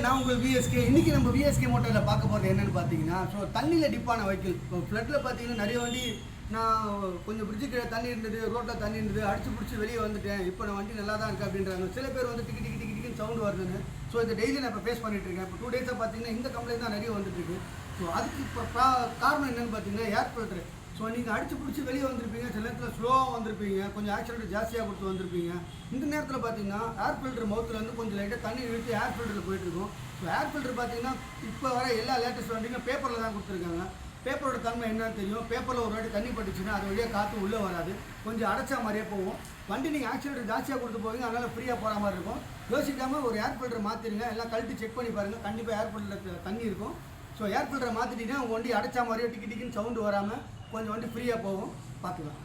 நான் உங்கள் VSK. இன்றைக்கி நம்ம VSK மோட்டரில் பார்க்க போகிறது என்னென்னு பார்த்தீங்கன்னா, ஸோ தண்ணியில் டிப்பான வெஹிக்கிள். இப்போ ஃப்ளட்டில் பார்த்தீங்கன்னா நிறைய வண்டி நான் கொஞ்சம் பிரிட்ஜு கீழே தண்ணி இருந்தது, ரோட்டில் தண்ணி இருந்தது, அடிச்சு பிடிச்சி வெளியே வந்துட்டேன், இப்போ நான் வண்டி நல்லா தான் இருக்குது அப்படின்றாங்க. சில பேர் வந்து டிக்கி டிக்கி டிக்கி டிக்கின்னு சவுண்டு வருதுன்னு. ஸோ இந்த டெய்லி நான் இப்போ ஃபேஸ் பண்ணிட்டு இருக்கேன். இப்போ 2 டேஸாக பார்த்தீங்கன்னா இந்த கம்ப்ளைண்ட் தான் நிறைய வந்துட்டுருக்கு. ஸோ அதுக்கு இப்போ காரணம் என்னென்னு பார்த்தீங்கன்னா ஏர் ஃபில்ட்ரு. ஸோ நீங்கள் அடிச்சு பிடிச்சி வெளியே வந்திருப்பீங்க, சில நேரத்தில் ஸ்லோவாக வந்திருப்பீங்க, கொஞ்சம் ஆக்சிடென்ட் ஜாஸ்தியாக கொடுத்து வந்திருப்பீங்க. இந்த நேரத்தில் பார்த்தீங்கன்னா ஏர் ஃபில்ட்ரு மவுத்துலேருந்து கொஞ்சம் லைட்டாக தண்ணி இழுத்து ஏர் ஃபில்டரில் போயிட்டுருக்கும். ஸோ ஏர் ஃபில்ட்ரு பார்த்தீங்கன்னா இப்போ வர எல்லா லேட்டஸ்ட் வண்டியும் பேப்பரில் தான் கொடுத்துருக்காங்க. பேப்பரோட தன்மை என்னன்னு தெரியும். பேப்பரில் ஒரு வாட்டி தண்ணி பட்டுச்சுன்னா அது வழியாக காற்று உள்ளே வராது, கொஞ்சம் அடைச்சா மாதிரியே போகும். வண்டி நீங்கள் ஆக்சிடென்ட் ஜாஸ்தியாக கொடுத்து போவீங்க, அதனால் ஃப்ரீயாக போகிற மாதிரி இருக்கும். யோசிக்காமல் ஒரு ஏர் ஃபில்டர் மாற்றிடுங்க. எல்லாம் கழட்டி செக் பண்ணி பாருங்கள், கண்டிப்பாக ஏர் ஃபில்டரில் தண்ணி இருக்கும். ஸோ ஏர் ஃபில்டரை மாற்றிட்டீங்கன்னா உங்கள் வண்டி அடைச்சா மாதிரியே டிக்கி டிக்கின்னு சவுண்டு வராமல் கொஞ்சம் வண்டி ஃப்ரீயாக போகும். பார்த்துக்கலாம்.